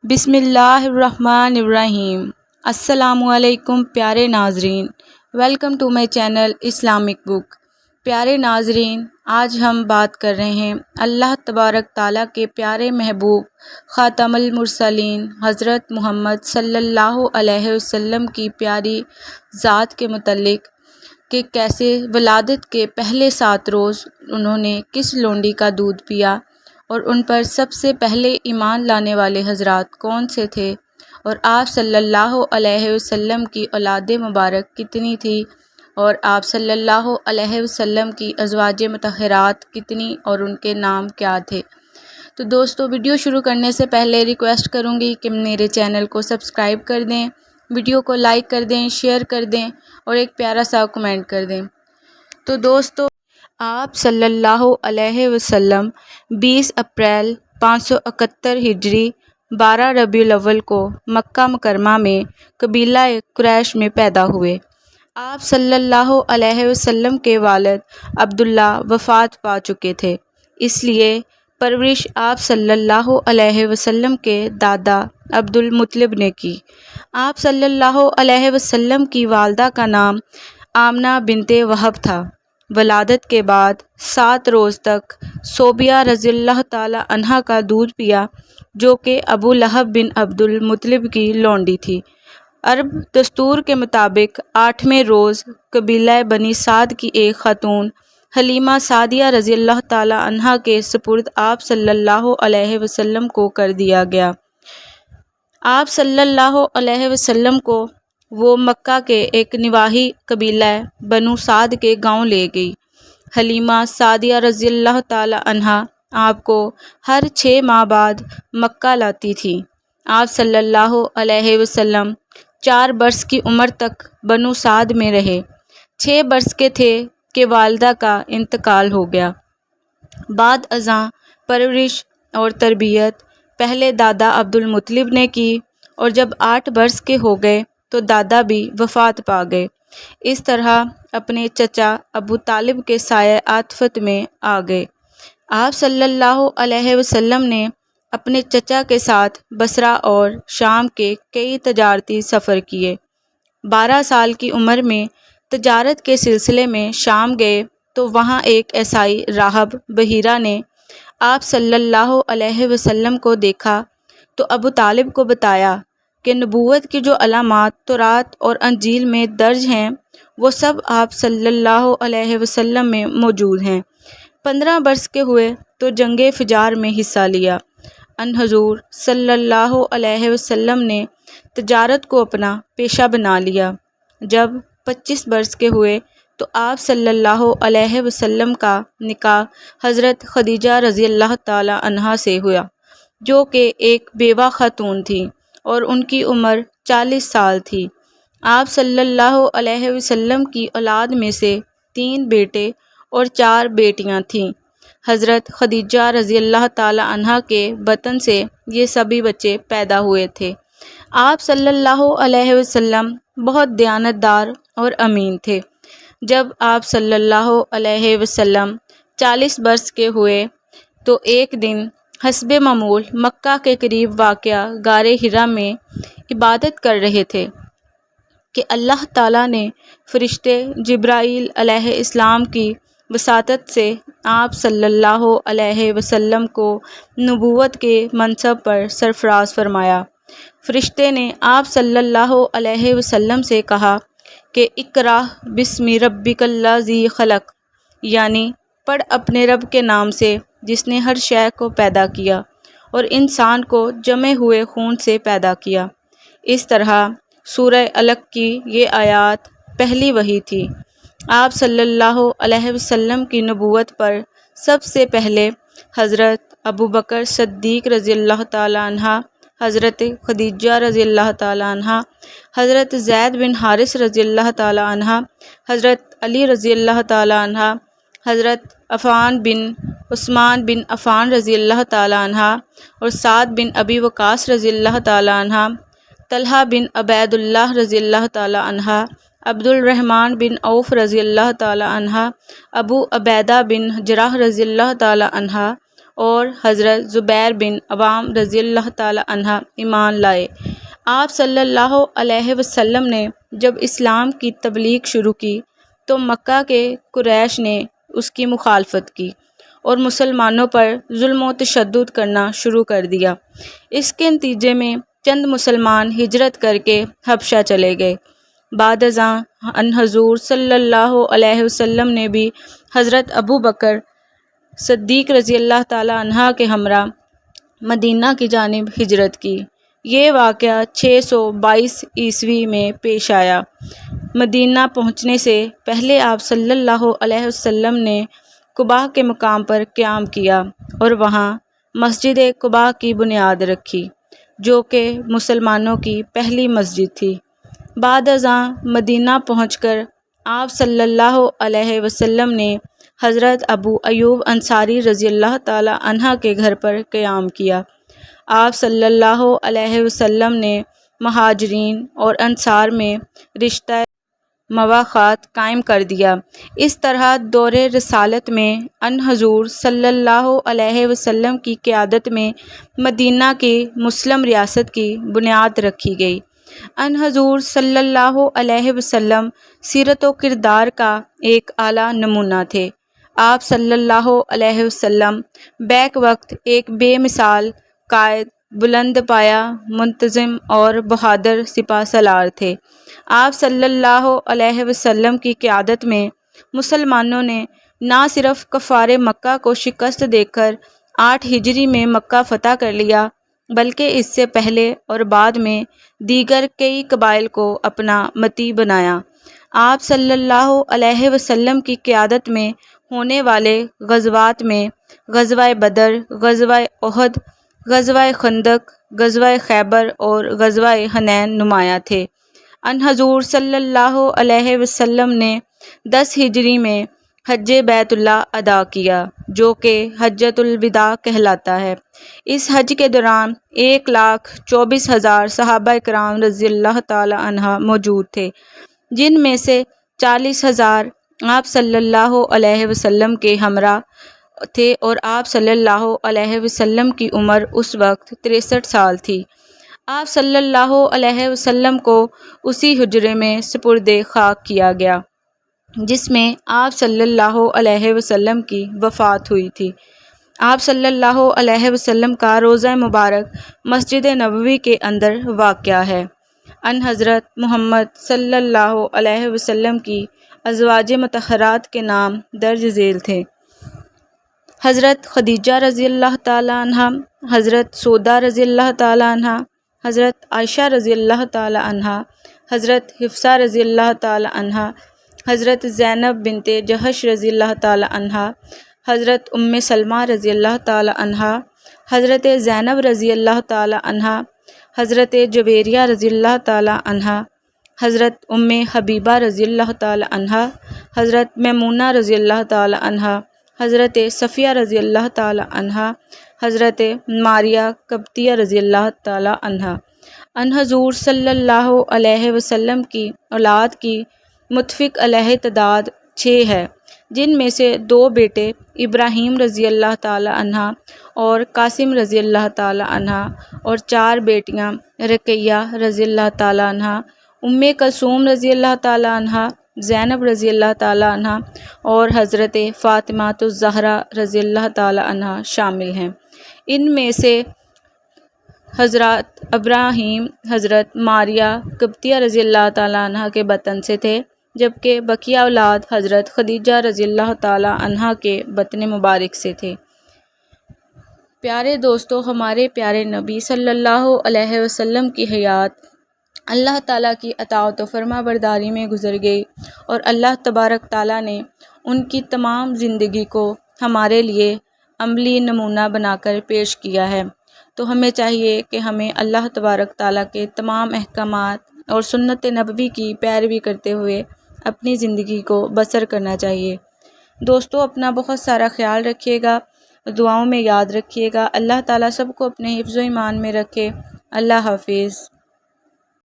بسم اللہ الرحمن الرحیم۔ السلام علیکم پیارے ناظرین، welcome to my channel Islamic book. پیارے ناظرین، آج ہم بات کر رہے ہیں اللہ تبارک تعالیٰ کے پیارے محبوب خاتم المرسلین حضرت محمد صلی اللہ علیہ وسلم کی پیاری ذات کے متعلق کہ کیسے ولادت کے پہلے 7 روز انہوں نے کس لونڈی کا دودھ پیا، اور ان پر سب سے پہلے ایمان لانے والے حضرات کون سے تھے، اور آپ صلی اللہ علیہ وسلم کی اولاد مبارک کتنی تھی، اور آپ صلی اللہ علیہ وسلم کی ازواج مطہرات کتنی اور ان کے نام کیا تھے۔ تو دوستو، ویڈیو شروع کرنے سے پہلے ریکویسٹ کروں گی کہ میرے چینل کو سبسکرائب کر دیں، ویڈیو کو لائک کر دیں، شیئر کر دیں اور ایک پیارا سا کمنٹ کر دیں۔ تو دوستو، آپ صلی اللہ علیہ وسلم 20 اپریل 571 ہجری 12 ربیع الاول کو مکہ مکرمہ میں قبیلہ قریش میں پیدا ہوئے۔ آپ صلی اللہ علیہ وسلم کے والد عبداللہ وفات پا چکے تھے، اس لیے پرورش آپ صلی اللہ علیہ وسلم کے دادا عبدالمطلب نے کی۔ آپ صلی اللہ علیہ وسلم کی والدہ کا نام آمنہ بنت وہب تھا۔ ولادت کے بعد 7 روز تک صوبیہ رضی اللہ تعالی عنہا کا دودھ پیا، جو کہ ابو لہب بن عبد المطلب کی لونڈی تھی۔ عرب دستور کے مطابق 8ویں روز قبیلہ بنی سعد کی ایک خاتون حلیمہ سعدیہ رضی اللہ تعالی عنہا کے سپرد آپ صلی اللہ علیہ وسلم کو کر دیا گیا۔ آپ صلی اللہ علیہ وسلم کو وہ مکہ کے ایک نواحی قبیلہ بنو سعد کے گاؤں لے گئی۔ حلیمہ سعدیہ رضی اللہ تعالی عنہا آپ کو ہر 6 ماہ بعد مکہ لاتی تھی۔ آپ صلی اللہ علیہ وسلم 4 برس کی عمر تک بنو سعد میں رہے۔ 6 برس کے تھے کہ والدہ کا انتقال ہو گیا۔ بعد ازاں پرورش اور تربیت پہلے دادا عبدالمطلب نے کی، اور جب 8 برس کے ہو گئے تو دادا بھی وفات پا گئے۔ اس طرح اپنے چچا ابو طالب کے سایہ عاطفت میں آ گئے۔ آپ صلی اللہ علیہ وسلم نے اپنے چچا کے ساتھ بصرہ اور شام کے کئی تجارتی سفر کیے۔ 12 سال کی عمر میں تجارت کے سلسلے میں شام گئے تو وہاں ایک عیسائی راہب بحیرہ نے آپ صلی اللہ علیہ وسلم کو دیکھا تو ابو طالب کو بتایا کہ نبوت کی جو علامات تورات اور انجیل میں درج ہیں وہ سب آپ صلی اللہ علیہ وسلم میں موجود ہیں۔ 15 برس کے ہوئے تو جنگ فجار میں حصہ لیا۔ ان حضور صلی اللہ علیہ وسلم نے تجارت کو اپنا پیشہ بنا لیا۔ جب 25 برس کے ہوئے تو آپ صلی اللہ علیہ وسلم کا نکاح حضرت خدیجہ رضی اللہ تعالی عنہا سے ہوا، جو کہ ایک بیوہ خاتون تھی اور ان کی عمر 40 سال تھی۔ آپ صلی اللہ علیہ وسلم کی اولاد میں سے 3 بیٹے اور 4 بیٹیاں تھیں۔ حضرت خدیجہ رضی اللہ تعالی عنہا کے بطن سے یہ سبھی بچے پیدا ہوئے تھے۔ آپ صلی اللہ علیہ وسلم بہت دیانتدار اور امین تھے۔ جب آپ صلی اللہ علیہ وسلم 40 برس کے ہوئے تو ایک دن حسب معمول مکہ کے قریب واقع غار حرا میں عبادت کر رہے تھے کہ اللہ تعالیٰ نے فرشتے جبرائیل علیہ السلام کی وساطت سے آپ صلی اللہ علیہ وسلم کو نبوت کے منصب پر سرفراز فرمایا۔ فرشتے نے آپ صلی اللہ علیہ وسلم سے کہا کہ اقرأ بسم ربک الذی خلق، یعنی پڑھ اپنے رب کے نام سے جس نے ہر شے کو پیدا کیا اور انسان کو جمے ہوئے خون سے پیدا کیا۔ اس طرح سورہ علق کی یہ آیات پہلی وحی تھی۔ آپ صلی اللہ علیہ وسلم کی نبوت پر سب سے پہلے حضرت ابوبکر صدیق رضی اللہ تعالی عنہ، حضرت خدیجہ رضی اللہ تعالی عنہ، حضرت زید بن حارث رضی اللہ تعالی عنہ، حضرت علی رضی اللہ تعالی عنہ، حضرت عفان بن عثمان بن عفان رضی اللہ تعالی عنہ اور سعد بن ابی وقاص رضی اللہ تعالی عنہ، طلحہ بن عبید اللہ رضی اللہ تعالی عنہ، عبد الرحمن بن عوف رضی اللہ تعالی عنہ، ابو عبیدہ بن جراح رضی اللہ تعالی عنہ اور حضرت زبیر بن عوام رضی اللہ تعالی عنہ ایمان لائے۔ آپ صلی اللہ علیہ وسلم نے جب اسلام کی تبلیغ شروع کی تو مکہ کے قریش نے اس کی مخالفت کی اور مسلمانوں پر ظلم و تشدد کرنا شروع کر دیا۔ اس کے نتیجے میں چند مسلمان ہجرت کر کے حبشہ چلے گئے۔ بعد ازاں ان حضور صلی اللہ علیہ وسلم نے بھی حضرت ابو بکر صدیق رضی اللہ تعالی عنہ کے ہمراہ مدینہ کی جانب ہجرت کی۔ یہ واقعہ 622 عیسوی میں پیش آیا۔ مدینہ پہنچنے سے پہلے آپ صلی اللہ علیہ وسلم نے قباء کے مقام پر قیام کیا اور وہاں مسجد قباء کی بنیاد رکھی، جو کہ مسلمانوں کی پہلی مسجد تھی۔ بعد ازاں مدینہ پہنچ کر آپ صلی اللہ علیہ وسلم نے حضرت ابو ایوب انصاری رضی اللہ تعالی عنہ کے گھر پر قیام کیا۔ آپ صلی اللہ علیہ وسلم نے مہاجرین اور انصار میں رشتہ مواخات قائم کر دیا۔ اس طرح دور رسالت میں ان حضور صلی اللہ علیہ وسلم کی قیادت میں مدینہ کی مسلم ریاست کی بنیاد رکھی گئی۔ ان حضور صلی اللہ علیہ وسلم سیرت و کردار کا ایک اعلیٰ نمونہ تھے۔ آپ صلی اللہ علیہ وسلم بیک وقت ایک بے مثال قائد، بلند پایہ، منتظم اور بہادر سپہ سالار تھے۔ آپ صلی اللہ علیہ وسلم کی قیادت میں مسلمانوں نے نہ صرف کفار مکہ کو شکست دے کر 8 ہجری میں مکہ فتح کر لیا، بلکہ اس سے پہلے اور بعد میں دیگر کئی قبائل کو اپنا متی بنایا۔ آپ صلی اللہ علیہ وسلم کی قیادت میں ہونے والے غزوات میں غزوہ بدر، غزوہ احد، غزوہ خندق، غزوہ خیبر اور غزوہ حنین نمایاں تھے۔ ان حضور صلی اللہ علیہ وسلم نے 10 ہجری میں حج بیت اللہ ادا کیا، جو کہ حجۃ الوداع کہلاتا ہے۔ اس حج کے دوران 1,24,000 صحابہ کرام رضی اللہ تعالی عنہ موجود تھے، جن میں سے 40,000 آپ صلی اللہ علیہ وسلم کے ہمراہ تھے اور آپ صلی اللہ علیہ وسلم کی عمر اس وقت 63 سال تھی۔ آپ صلی اللہ علیہ وسلم کو اسی حجرے میں سپرد خاک کیا گیا جس میں آپ صلی اللہ علیہ وسلم کی وفات ہوئی تھی۔ آپ صلی اللہ علیہ وسلم کا روضہ مبارک مسجد نبوی کے اندر واقع ہے۔ ان حضرت محمد صلی اللہ علیہ وسلم کی ازواج مطہرات کے نام درج ذیل تھے: حضرت خدیجہ رضی اللہ تعالی عنہ، حضرت سودا رضی اللہ تعالی عنہ، حضرت عائشہ رضی اللہ تعالی عنہ، حضرت حفصہ رضی اللہ تعالی عنہ، حضرت زینب بنت جحش رضی اللہ تعالی عنہ، حضرت ام سلمہ رضی اللہ تعالی عنہ، حضرت زینب رضی اللہ تعالی عنہ، حضرت جویریہ رضی اللہ تعالی عنہ، حضرت ام حبیبہ رضی اللہ تعالی عنہ، حضرت میمونہ رضی اللہ تعالی عنہ، حضرت صفیہ رضی اللہ تعالی عنہ، حضرت ماریہ قبطیہ رضی اللہ تعالی عنہ۔ ان حضور صلی اللہ علیہ وسلم کی اولاد کی متفق علیہ تعداد 6 ہے، جن میں سے 2 بیٹے ابراہیم رضی اللہ تعالی عنہ اور قاسم رضی اللہ تعالی عنہ، اور 4 بیٹیاں رقیہ رضی اللہ تعالی عنہ، ام کلثوم رضی اللہ تعالی عنہ، زینب رضی اللہ تعالی عنہ اور حضرت فاطمہ الزہرا رضی اللہ تعالی عنہ شامل ہیں۔ ان میں سے حضرت ابراہیم حضرت ماریہ قبطیہ رضی اللہ تعالی عنہ کے بطن سے تھے، جبکہ بقیہ اولاد حضرت خدیجہ رضی اللہ تعالی عنہ کے بطن مبارک سے تھے۔ پیارے دوستو، ہمارے پیارے نبی صلی اللہ علیہ وسلم کی حیات اللہ تعالیٰ کی اطاعت و فرما برداری میں گزر گئی، اور اللہ تبارک تعالیٰ نے ان کی تمام زندگی کو ہمارے لیے عملی نمونہ بنا کر پیش کیا ہے۔ تو ہمیں چاہیے کہ ہمیں اللہ تبارک تعالیٰ کے تمام احکامات اور سنت نبوی کی پیروی کرتے ہوئے اپنی زندگی کو بسر کرنا چاہیے۔ دوستو، اپنا بہت سارا خیال رکھیے گا، دعاؤں میں یاد رکھیے گا۔ اللہ تعالیٰ سب کو اپنے حفظ و ایمان میں رکھے۔ اللہ حافظ۔